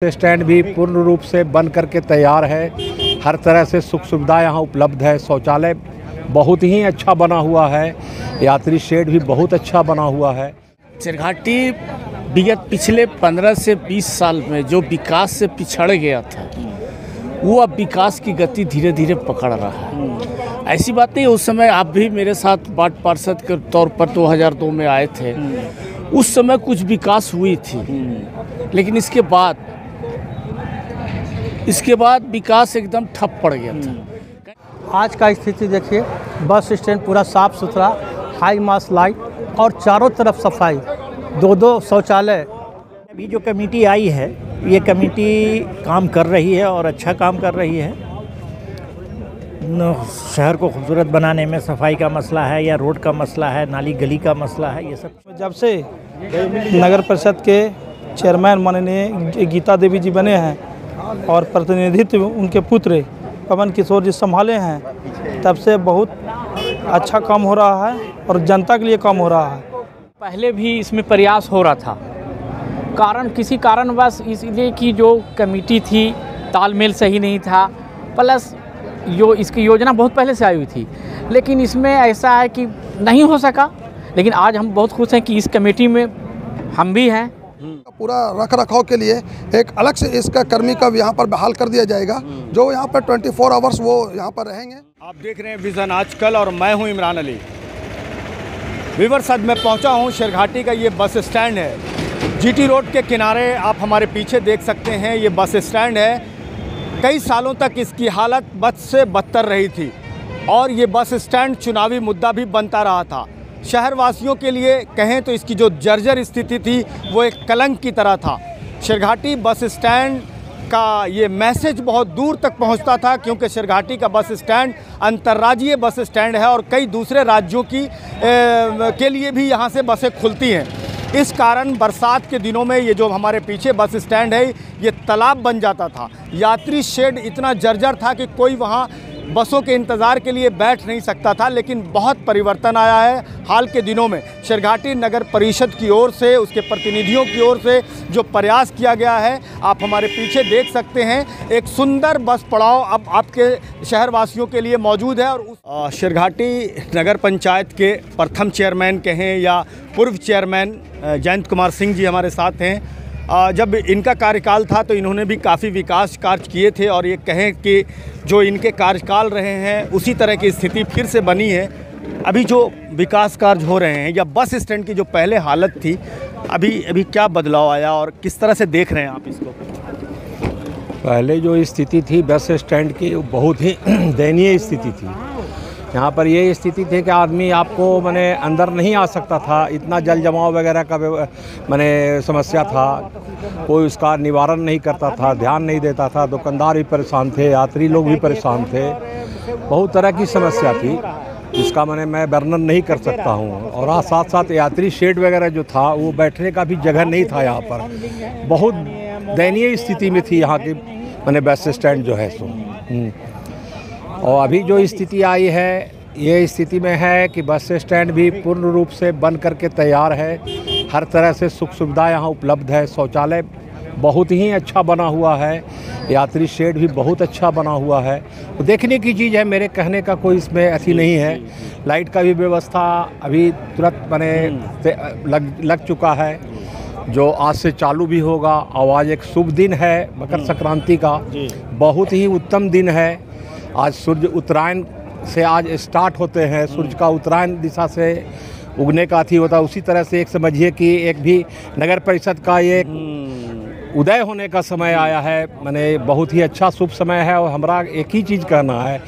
Stand भी पूर्ण रूप से बन करके तैयार है। हर तरह से सुख सुविधा यहाँ उपलब्ध है। शौचालय बहुत ही अच्छा बना हुआ है। यात्री शेड भी बहुत अच्छा बना हुआ है। शेरघाटी विगत पिछले 15 से 20 साल में जो विकास से पिछड़ गया था, वो अब विकास की गति धीरे धीरे पकड़ रहा है। ऐसी बात नहीं, उस समय आप भी मेरे साथ वार्ड पार्षद के तौर पर 2002 में आए थे। उस समय कुछ विकास हुई थी, लेकिन इसके बाद विकास एकदम ठप पड़ गया था। आज का स्थिति देखिए, बस स्टैंड पूरा साफ़ सुथरा, हाई मास लाइट और चारों तरफ सफाई, दो शौचालय। अभी जो कमेटी आई है, ये कमेटी काम कर रही है और अच्छा काम कर रही है। शहर को खूबसूरत बनाने में सफाई का मसला है या रोड का मसला है, नाली गली का मसला है, ये सब। जब से नगर परिषद के चेयरमैन माननीय गीता देवी जी बने हैं और प्रतिनिधित्व उनके पुत्र पवन किशोर जी संभाले हैं, तब से बहुत अच्छा काम हो रहा है और जनता के लिए काम हो रहा है। पहले भी इसमें प्रयास हो रहा था, किसी कारणवश इसलिए कि जो कमेटी थी तालमेल सही नहीं था, प्लस इसकी योजना बहुत पहले से आई हुई थी, लेकिन इसमें ऐसा है कि नहीं हो सका। लेकिन आज हम बहुत खुश हैं कि इस कमेटी में हम भी हैं। पूरा रख रखाव के लिए एक अलग से इसका कर्मी का यहाँ पर बहाल कर दिया जाएगा, जो यहाँ पर 24 आवर्स वो यहाँ पर रहेंगे। आप देख रहे हैं विजन आजकल और मैं हूँ इमरान अली। व्यूअर्स, आज मैं पहुँचा हूँ शेरघाटी का ये बस स्टैंड है। जीटी रोड के किनारे आप हमारे पीछे देख सकते हैं, ये बस स्टैंड है। कई सालों तक इसकी हालत बद से बदतर रही थी और ये बस स्टैंड चुनावी मुद्दा भी बनता रहा था। शहरवासियों के लिए कहें तो इसकी जो जर्जर स्थिति थी वो एक कलंक की तरह था। शेरघाटी बस स्टैंड का ये मैसेज बहुत दूर तक पहुंचता था, क्योंकि शेरघाटी का बस स्टैंड अंतर्राज्यीय बस स्टैंड है और कई दूसरे राज्यों के लिए भी यहाँ से बसें खुलती हैं। इस कारण बरसात के दिनों में ये जो हमारे पीछे बस स्टैंड है, ये तालाब बन जाता था। यात्री शेड इतना जर्जर था कि कोई वहाँ बसों के इंतज़ार के लिए बैठ नहीं सकता था। लेकिन बहुत परिवर्तन आया है हाल के दिनों में। शेरघाटी नगर परिषद की ओर से, उसके प्रतिनिधियों की ओर से जो प्रयास किया गया है, आप हमारे पीछे देख सकते हैं। एक सुंदर बस पड़ाव अब आपके शहरवासियों के लिए मौजूद है। और शेरघाटी नगर पंचायत के प्रथम चेयरमैन कहें या पूर्व चेयरमैन जयंत कुमार सिंह जी हमारे साथ हैं। जब इनका कार्यकाल था तो इन्होंने भी काफ़ी विकास कार्य किए थे और ये कहें कि जो इनके कार्यकाल रहे हैं उसी तरह की स्थिति फिर से बनी है। अभी जो विकास कार्य हो रहे हैं या बस स्टैंड की जो पहले हालत थी, अभी क्या बदलाव आया और किस तरह से देख रहे हैं आप इसको? पहले जो स्थिति थी बस स्टैंड की, बहुत ही दयनीय स्थिति थी। यहाँ पर ये स्थिति थी कि आदमी आपको माने अंदर नहीं आ सकता था, इतना जल जमाव वगैरह का माने समस्या था। कोई उसका निवारण नहीं करता था, ध्यान नहीं देता था। दुकानदार भी परेशान थे, यात्री लोग भी परेशान थे। बहुत तरह की समस्या थी, इसका मैं वर्णन नहीं कर सकता हूँ। और साथ साथ यात्री शेड वगैरह जो था, वो बैठने का भी जगह नहीं था। यहाँ पर बहुत दयनीय स्थिति में थी यहाँ की बस स्टैंड जो है सो। और अभी जो स्थिति आई है, ये स्थिति में है कि बस स्टैंड भी पूर्ण रूप से बन करके तैयार है। हर तरह से सुख सुविधा यहाँ उपलब्ध है। शौचालय बहुत ही अच्छा बना हुआ है। यात्री शेड भी बहुत अच्छा बना हुआ है। तो देखने की चीज़ है, मेरे कहने का कोई इसमें ऐसी नहीं है। लाइट का भी व्यवस्था अभी तुरंत लग चुका है, जो आज से चालू भी होगा। और आज एक शुभ दिन है, मकर संक्रांति का बहुत ही उत्तम दिन है। आज सूर्य उत्तरायण से आज स्टार्ट होते हैं। सूर्य का उत्तरायण दिशा से उगने का अथी होता है। उसी तरह से एक समझिए कि एक भी नगर परिषद का ये उदय होने का समय आया है। बहुत ही अच्छा शुभ समय है। और हमारा एक ही चीज़ कहना है,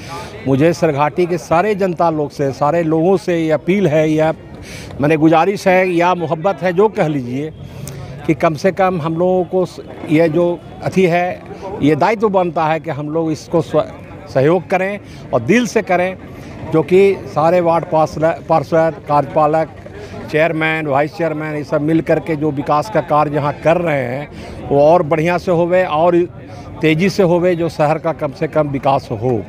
मुझे शेरघाटी के सारे जनता लोग से, सारे लोगों से ये अपील है या गुजारिश है या मोहब्बत है, जो कह लीजिए, कि कम से कम हम लोगों को ये जो अथी है, ये दायित्व बनता है कि हम लोग इसको सहयोग करें और दिल से करें, जो कि सारे वार्ड पार्षद, कार्यपालक, चेयरमैन, वाइस चेयरमैन, ये सब मिल कर के जो विकास का कार्य यहाँ कर रहे हैं वो और बढ़िया से होवे और तेज़ी से होवे, जो शहर का कम से कम विकास हो।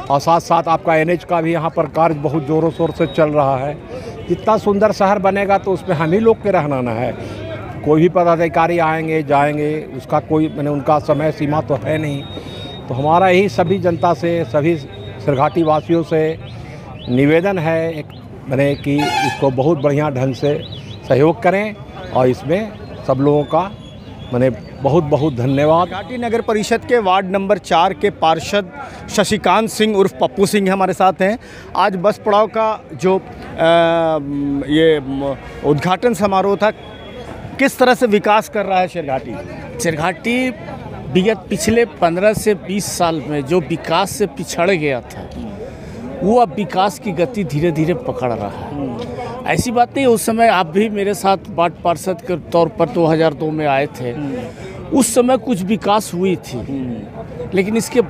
और साथ साथ आपका एनएच का भी यहाँ पर कार्य बहुत ज़ोरों शोर से चल रहा है। जितना सुंदर शहर बनेगा तो उसमें हम ही लोग के रहना है। कोई भी पदाधिकारी आएंगे जाएंगे, उसका कोई मैंने उनका समय सीमा तो है नहीं। तो हमारा यही सभी जनता से, सभी सिरघाटी वासियों से निवेदन है एक मैंने कि इसको बहुत बढ़िया ढंग से सहयोग करें और इसमें सब लोगों का मैंने बहुत बहुत धन्यवाद। घाटी नगर परिषद के वार्ड नंबर 4 के पार्षद शशिकांत सिंह उर्फ पप्पू सिंह हमारे साथ हैं। आज बस पड़ाव का जो ये उद्घाटन समारोह था, किस तरह से विकास कर रहा है शेरघाटी? शेरघाटी विगत पिछले 15 से 20 साल में जो विकास से पिछड़ गया था, वो अब विकास की गति धीरे धीरे पकड़ रहा है। ऐसी बात नहीं, उस समय आप भी मेरे साथ वार्ड पार्षद के तौर पर 2002 में आए थे। उस समय कुछ विकास हुई थी, लेकिन इसके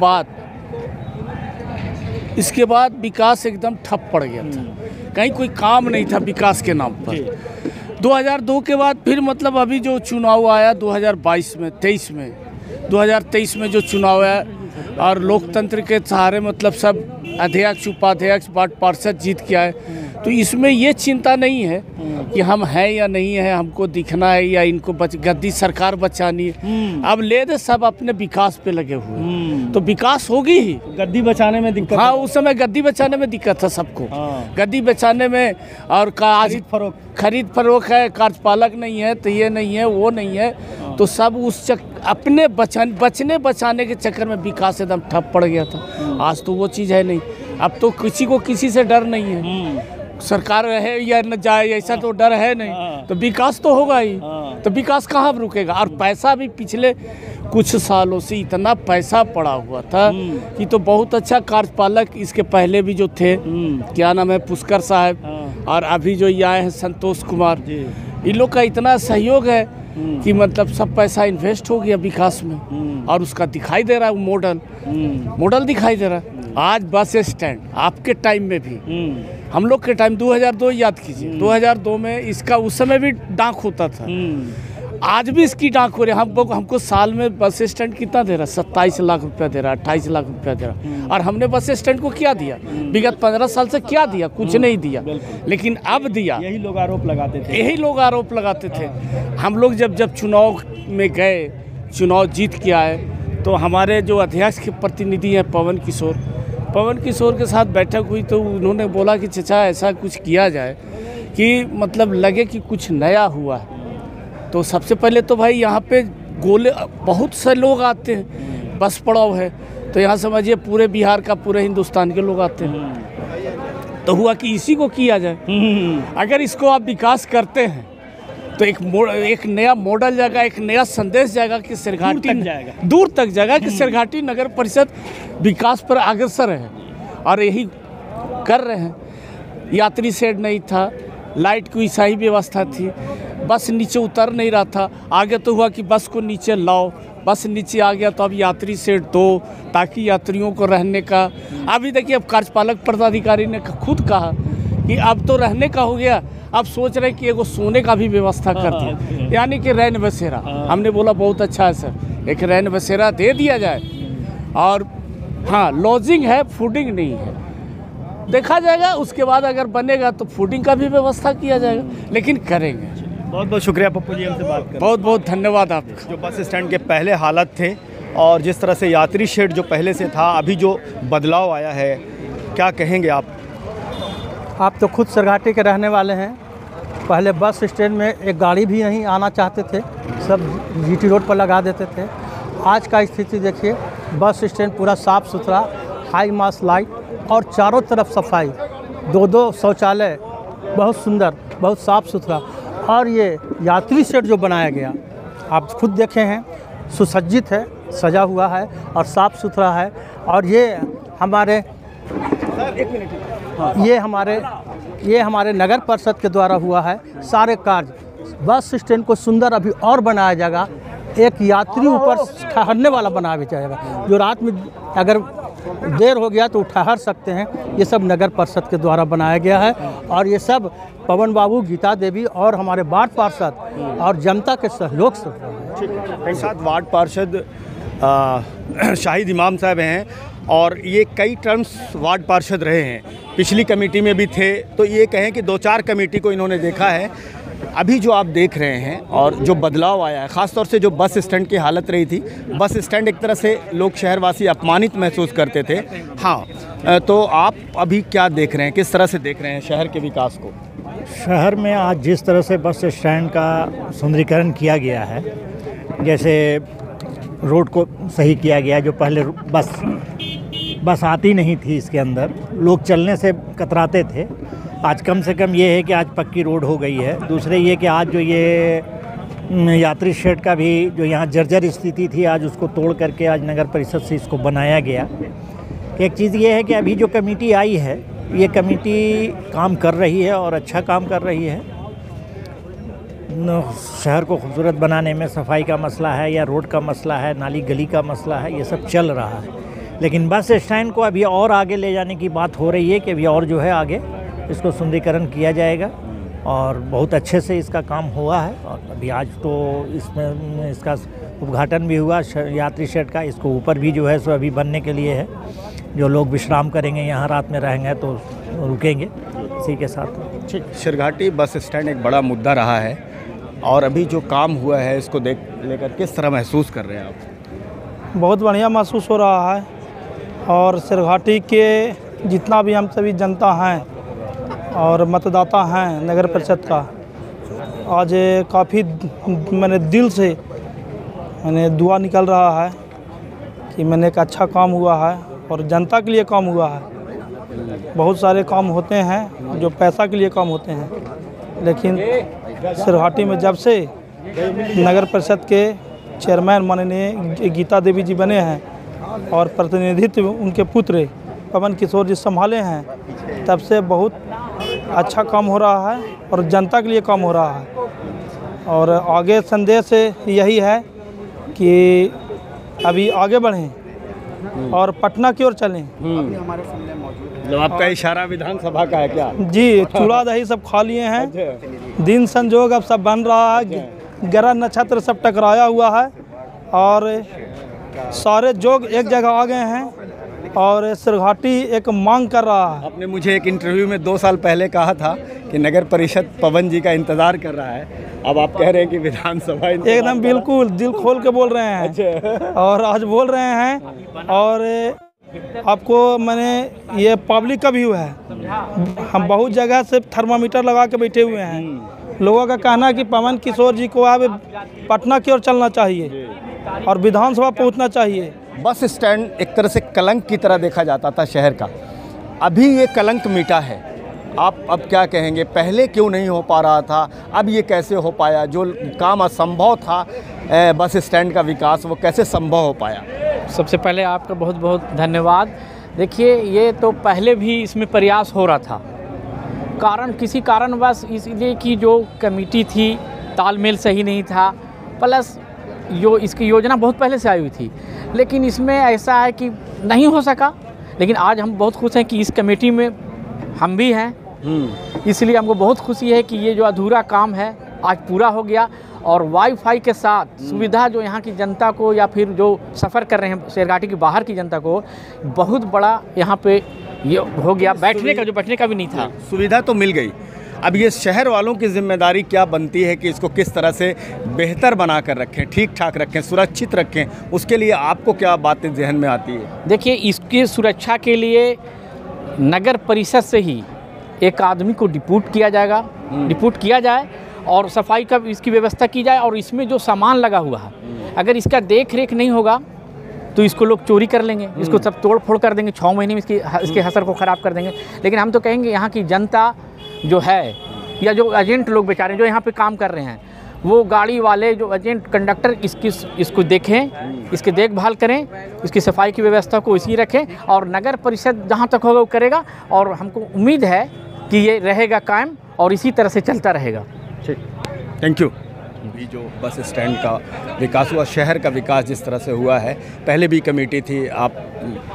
बाद विकास एकदम ठप पड़ गया था। कहीं कोई काम नहीं था विकास के नाम पर। 2002 के बाद फिर मतलब अभी जो चुनाव आया 2023 में जो चुनाव आया और लोकतंत्र के सहारे मतलब सब अध्यक्ष उपाध्यक्ष वार्ड पार्षद जीत के आए, तो इसमें ये चिंता नहीं है कि हम हैं या नहीं है, हमको दिखना है या इनको गद्दी सरकार बचानी है। अब ले दे, सब अपने विकास पे लगे हुए, तो विकास होगी ही। गद्दी बचाने में दिक्कत? हाँ, उस समय गद्दी बचाने में दिक्कत था सबको। गद्दी बचाने में और खरीद फरोख्त है, कार्यपालक नहीं है, तो ये नहीं है, वो नहीं है, तो सब उस अपने बचाने के चक्कर में विकास एकदम ठप पड़ गया था। आज तो वो चीज़ है नहीं। अब तो किसी को किसी से डर नहीं है, सरकार रहे या न जाए ऐसा तो डर है नहीं, तो विकास तो होगा ही। तो विकास कहाँ रुकेगा? और पैसा भी पिछले कुछ सालों से इतना पैसा पड़ा हुआ था कि तो बहुत अच्छा कार्यपालक इसके पहले भी जो थे, क्या नाम है, पुष्कर साहब, और अभी जो ये आए हैं संतोष कुमार, इन लोग का इतना सहयोग है कि मतलब सब पैसा इन्वेस्ट हो गया विकास में, और उसका दिखाई दे रहा है मॉडल दिखाई दे रहा है। आज बस स्टैंड आपके टाइम में भी, हम लोग के टाइम 2002 याद कीजिए, 2002 में इसका उस समय भी डाक होता था, आज भी इसकी डाक हो रही है। हमको साल में बस स्टैंड कितना दे रहा है? 27 लाख रुपया दे रहा है, 28 लाख रुपया दे रहा है। और हमने बस स्टैंड को क्या दिया? विगत 15 साल से क्या दिया? कुछ नहीं दिया, लेकिन अब दिया। यही लोग आरोप लगाते थे। हम लोग जब चुनाव में गए, चुनाव जीत के आए, तो हमारे जो अध्यक्ष के प्रतिनिधि हैं पवन किशोर के साथ बैठक हुई, तो उन्होंने बोला कि चाचा ऐसा कुछ किया जाए कि मतलब लगे कि कुछ नया हुआ है। तो सबसे पहले तो भाई यहाँ पे गोले बहुत से लोग आते हैं, बस पड़ाव है, तो यहाँ समझिए पूरे बिहार का, पूरे हिंदुस्तान के लोग आते हैं। तो हुआ कि इसी को किया जाए। अगर इसको आप विकास करते हैं तो एक नया मॉडल जाएगा, एक नया संदेश जाएगा कि शेरघाटी दूर तक जाएगा कि शेरघाटी नगर परिषद विकास पर अग्रसर है, और यही कर रहे हैं। यात्री शेड नहीं था, लाइट की सही व्यवस्था थी, बस नीचे उतर नहीं रहा था। आगे तो हुआ कि बस को नीचे लाओ, बस नीचे आ गया तो अब यात्री शेड दो, ताकि यात्रियों को रहने का। अभी देखिए, अब कार्यपालक पदाधिकारी ने खुद कहा कि अब तो रहने का हो गया, अब सोच रहे कि एगो सोने का भी व्यवस्था कर दिया, यानी कि रैन बसेरा। हमने बोला बहुत अच्छा है सर, एक रैन बसेरा दे दिया जाए। और हाँ, लॉजिंग है, फूडिंग नहीं है, देखा जाएगा। उसके बाद अगर बनेगा तो फूडिंग का भी व्यवस्था किया जाएगा, लेकिन करेंगे। बहुत बहुत शुक्रिया पप्पू जी हमसे बात कर। बहुत बहुत धन्यवाद आपका। जो बस स्टैंड के पहले हालत थे और जिस तरह से यात्री शेड जो पहले से था, अभी जो बदलाव आया है, क्या कहेंगे आप? आप तो खुद शेरघाटी के रहने वाले हैं। पहले बस स्टैंड में एक गाड़ी भी नहीं आना चाहते थे, सब जीटी रोड पर लगा देते थे। आज का स्थिति देखिए, बस स्टैंड पूरा साफ़ सुथरा, हाई मास लाइट और चारों तरफ सफाई, 2 शौचालय, बहुत सुंदर, बहुत साफ़ सुथरा। और ये यात्री शेड जो बनाया गया, आप खुद देखे हैं, सुसज्जित है, सजा हुआ है और साफ़ सुथरा है। और ये हमारे नगर परिषद के द्वारा हुआ है। सारे कार्य, बस स्टैंड को सुंदर अभी और बनाया जाएगा, एक यात्री ऊपर ठहरने वाला बनाया जाएगा, जो रात में अगर देर हो गया तो ठहर सकते हैं। ये सब नगर परिषद के द्वारा बनाया गया है, और ये सब पवन बाबू, गीता देवी और हमारे वार्ड पार्षद और जनता के सहयोग से। साथ वार्ड पार्षद शाहिद इमाम साहब हैं, और ये कई टर्म्स वार्ड पार्षद रहे हैं, पिछली कमेटी में भी थे। तो ये कहें कि 2-4 कमेटी को इन्होंने देखा है। अभी जो आप देख रहे हैं और जो बदलाव आया है, ख़ास तौर से जो बस स्टैंड की हालत रही थी, बस स्टैंड एक तरह से लोग शहरवासी अपमानित महसूस करते थे। हाँ, तो आप अभी क्या देख रहे हैं, किस तरह से देख रहे हैं शहर के विकास को? शहर में आज जिस तरह से बस स्टैंड का सुंदरीकरण किया गया है, जैसे रोड को सही किया गया, जो पहले बस आती नहीं थी, इसके अंदर लोग चलने से कतराते थे, आज कम से कम ये है कि आज पक्की रोड हो गई है। दूसरे ये कि आज जो ये यात्री शेड का भी जो यहाँ जर्जर स्थिति थी, आज उसको तोड़ करके आज नगर परिषद से इसको बनाया गया। एक चीज़ ये है कि अभी जो कमेटी आई है, ये कमेटी काम कर रही है और अच्छा काम कर रही है। शहर को खूबसूरत बनाने में सफाई का मसला है या रोड का मसला है, नाली गली का मसला है, ये सब चल रहा है। लेकिन बस स्टैंड को अभी और आगे ले जाने की बात हो रही है कि अभी और जो है आगे इसको सुंदरीकरण किया जाएगा और बहुत अच्छे से इसका काम हुआ है। और अभी आज तो इसमें इसका उद्घाटन भी हुआ यात्री शेड का। इसको ऊपर भी जो है सो अभी बनने के लिए है, जो लोग विश्राम करेंगे यहाँ रात में रहेंगे तो रुकेंगे इसी के साथ। ठीक, शिरघाटी बस स्टैंड एक बड़ा मुद्दा रहा है और अभी जो काम हुआ है इसको लेकर किस तरह महसूस कर रहे हैं आप? बहुत बढ़िया महसूस हो रहा है और शिरघाटी के जितना भी हम सभी जनता हैं और मतदाता हैं नगर परिषद का, आज काफ़ी मैंने दिल से दुआ निकल रहा है कि मैंने एक अच्छा काम हुआ है और जनता के लिए काम हुआ है। बहुत सारे काम होते हैं जो पैसा के लिए काम होते हैं, लेकिन शिरघाटी में जब से नगर परिषद के चेयरमैन माननीय गीता देवी जी बने हैं और प्रतिनिधित्व उनके पुत्र पवन किशोर जी संभाले हैं, तब से बहुत अच्छा काम हो रहा है और जनता के लिए काम हो रहा है। और आगे संदेश यही है कि अभी आगे बढ़ें और पटना की ओर चलें। जब आपका इशारा विधानसभा का है क्या? जी, चूल्हा दही सब खा लिए हैं, दिन संजोग अब सब बन रहा है, ग्रह नक्षत्र सब टकराया हुआ है और सारे जोग एक जगह आ गए हैं और शिरघाटी एक मांग कर रहा है। आपने मुझे एक इंटरव्यू में 2 साल पहले कहा था कि नगर परिषद पवन जी का इंतज़ार कर रहा है, अब आप कह रहे हैं कि विधानसभा एकदम बिल्कुल दिल खोल के बोल रहे हैं और आज बोल रहे हैं। और आपको मैंने ये पब्लिक का व्यू है, हम बहुत जगह से थर्मामीटर लगा के बैठे हुए हैं। लोगों का कहना है कि पवन किशोर जी को अब पटना की ओर चलना चाहिए और विधानसभा पहुंचना चाहिए। बस स्टैंड एक तरह से कलंक की तरह देखा जाता था शहर का, अभी ये कलंक मिटा है। आप अब क्या कहेंगे, पहले क्यों नहीं हो पा रहा था, अब ये कैसे हो पाया? जो काम असंभव था बस स्टैंड का विकास, वो कैसे संभव हो पाया? सबसे पहले आपका बहुत बहुत धन्यवाद। देखिए, ये तो पहले भी इसमें प्रयास हो रहा था, किसी कारणवश इसलिए कि जो कमेटी थी तालमेल सही नहीं था, प्लस इसकी योजना बहुत पहले से आई हुई थी, लेकिन इसमें ऐसा है कि नहीं हो सका। लेकिन आज हम बहुत खुश हैं कि इस कमेटी में हम भी हैं, इसलिए हमको बहुत खुशी है कि ये जो अधूरा काम है आज पूरा हो गया और वाईफाई के साथ सुविधा जो यहाँ की जनता को या फिर जो सफ़र कर रहे हैं शिरघाटी के बाहर की जनता को बहुत बड़ा यहाँ पे ये हो गया। बैठने का भी नहीं था, सुविधा तो मिल गई। अब ये शहर वालों की जिम्मेदारी क्या बनती है कि इसको किस तरह से बेहतर बना कर रखें, ठीक ठाक रखें, सुरक्षित रखें, उसके लिए आपको क्या बातें जहन में आती है? देखिए, इसकी सुरक्षा के लिए नगर परिषद से ही एक आदमी को डिप्यूट किया जाए और सफाई का इसकी व्यवस्था की जाए। और इसमें जो सामान लगा हुआ है, अगर इसका देख रेख नहीं होगा तो इसको लोग चोरी कर लेंगे, इसको सब तोड़ फोड़ कर देंगे, 6 महीने में इसके हसर को ख़राब कर देंगे। लेकिन हम तो कहेंगे यहाँ की जनता जो है या जो एजेंट लोग बेचारे जो यहाँ पे काम कर रहे हैं, वो गाड़ी वाले जो एजेंट कंडक्टर इसको देखें, इसकी देखभाल करें, इसकी सफाई की व्यवस्था को इसी रखें और नगर परिषद जहाँ तक होगा वो करेगा। और हमको उम्मीद है कि ये रहेगा कायम और इसी तरह से चलता रहेगा। ठीक, थैंक यू। भी जो बस स्टैंड का विकास हुआ, शहर का विकास जिस तरह से हुआ है, पहले भी कमेटी थी, आप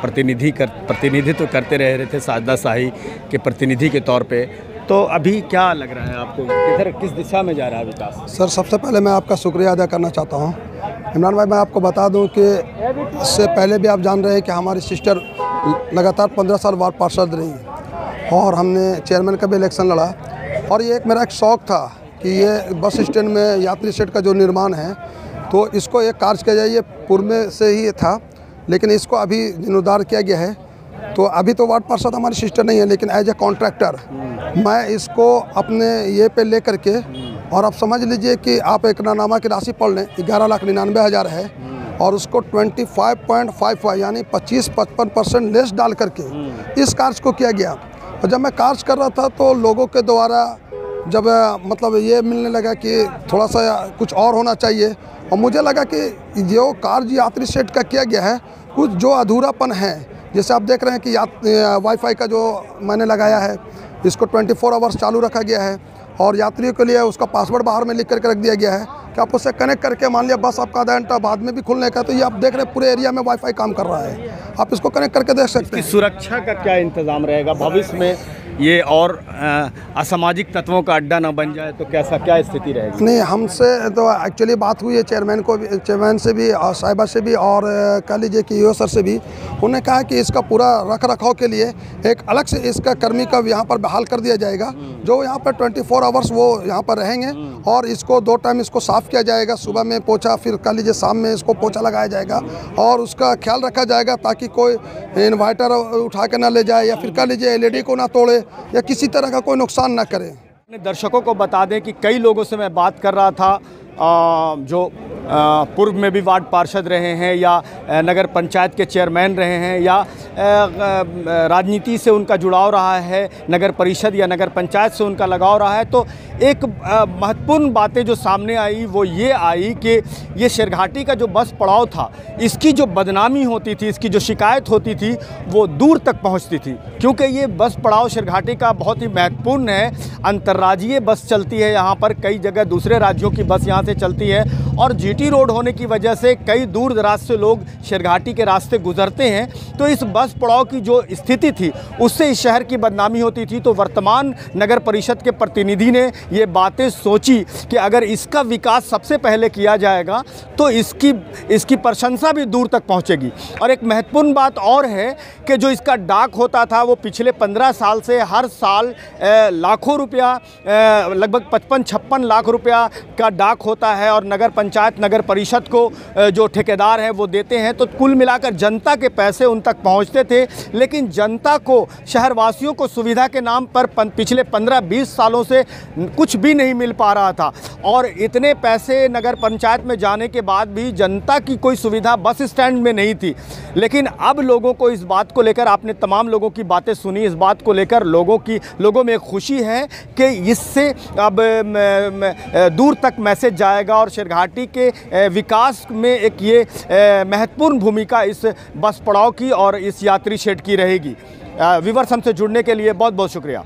प्रतिनिधित्व करते रहे थे साजदा शाही के प्रतिनिधि के तौर पे, तो अभी क्या लग रहा है आपको, किस दिशा में जा रहा है विकास? सर, सबसे पहले मैं आपका शुक्रिया अदा करना चाहता हूँ। इमरान भाई, मैं आपको बता दूं कि इससे पहले भी आप जान रहे हैं कि हमारी सिस्टर लगातार 15 साल वार्ड पार्षद रही और हमने चेयरमैन का भी इलेक्शन लड़ा। और ये एक मेरा एक शौक़ था कि ये बस स्टैंड में यात्री शेड का जो निर्माण है तो इसको एक कार्य किया जाए। ये पूर्व में से ही था लेकिन इसको अभी जीर्णोद्धार किया गया है। तो अभी तो वार्ड पार्षद हमारी सिस्टर नहीं है, लेकिन एज ए कॉन्ट्रैक्टर मैं इसको अपने ये पे ले करके, और आप समझ लीजिए कि आप एकरारनामा की राशि पढ़ लें, 11,99,000 है और उसको 25.55 यानी 25-55% लेस डाल करके इस कार्य को किया गया। और जब मैं कार्य कर रहा था तो लोगों के द्वारा जब मतलब ये मिलने लगा कि थोड़ा सा कुछ और होना चाहिए, और मुझे लगा कि जो कार्य यात्री शेड का किया गया है कुछ जो अधूरापन है, जैसे आप देख रहे हैं कि वाईफाई का जो मैंने लगाया है इसको 24 आवर्स चालू रखा गया है और यात्रियों के लिए उसका पासवर्ड बाहर में लिख करके रख दिया गया है कि आप उससे कनेक्ट करके, मान लिया बस आपका आधा घंटा बाद में भी खुलने का, तो ये आप देख रहे हैं पूरे एरिया में वाईफाई काम कर रहा है, आप इसको कनेक्ट करके देख सकते हैं। सुरक्षा का क्या इंतज़ाम रहेगा भविष्य में, ये और असामाजिक तत्वों का अड्डा ना बन जाए तो कैसा क्या स्थिति रहेगी? नहीं, हमसे तो एक्चुअली बात हुई है चेयरमैन से भी और साहिबा से भी और कह लीजिए कि ईओ सर से भी। उन्होंने कहा कि इसका पूरा रख रखाव के लिए एक अलग से इसका कर्मी का यहाँ पर बहाल कर दिया जाएगा, जो यहाँ पर 24 आवर्स वो यहाँ पर रहेंगे और इसको 2 टाइम इसको साफ़ किया जाएगा, सुबह में पोछा, फिर कह लीजिए शाम में इसको पोछा लगाया जाएगा और उसका ख्याल रखा जाएगा ताकि कोई इन्वर्टर उठा के ना ले जाए या फिर कह लीजिए LED को ना तोड़े या किसी तरह का कोई नुकसान ना करे। दर्शकों को बता दें कि कई लोगों से मैं बात कर रहा था जो पूर्व में भी वार्ड पार्षद रहे हैं या नगर पंचायत के चेयरमैन रहे हैं या राजनीति से उनका जुड़ाव रहा है, नगर परिषद या नगर पंचायत से उनका लगाव रहा है। तो एक महत्वपूर्ण बातें जो सामने आई वो ये आई कि ये शेरघाटी का जो बस पड़ाव था, इसकी जो बदनामी होती थी, इसकी जो शिकायत होती थी वो दूर तक पहुंचती थी, क्योंकि ये बस पड़ाव शेरघाटी का बहुत ही महत्वपूर्ण है। अंतर्राज्यीय बस चलती है यहाँ पर, कई जगह दूसरे राज्यों की बस यहाँ से चलती है और GT रोड होने की वजह से कई दूर दराज से लोग शेरघाटी के रास्ते गुजरते हैं। तो इस बस पड़ाव की जो स्थिति थी उससे इस शहर की बदनामी होती थी। तो वर्तमान नगर परिषद के प्रतिनिधि ने ये बातें सोची कि अगर इसका विकास सबसे पहले किया जाएगा तो इसकी प्रशंसा भी दूर तक पहुंचेगी। और एक महत्वपूर्ण बात और है कि जो इसका डाक होता था वो पिछले 15 साल से हर साल लाखों रुपया, लगभग 55-56 लाख रुपया का डाक होता है और नगर पंचायत नगर परिषद को जो ठेकेदार हैं वो देते हैं। तो कुल मिलाकर जनता के पैसे उन तक पहुंचते थे, लेकिन जनता को, शहरवासियों को सुविधा के नाम पर पिछले 15-20 सालों से कुछ भी नहीं मिल पा रहा था। और इतने पैसे नगर पंचायत में जाने के बाद भी जनता की कोई सुविधा बस स्टैंड में नहीं थी। लेकिन अब लोगों को इस बात को लेकर, आपने तमाम लोगों की बातें सुनी, इस बात को लेकर लोगों में खुशी है कि इससे अब दूर तक मैसेज जाएगा और शेरघाटी के विकास में एक ये महत्वपूर्ण भूमिका इस बस पड़ाव की और इस यात्री शेड की रहेगी। व्यूअर्स, हमसे जुड़ने के लिए बहुत बहुत शुक्रिया।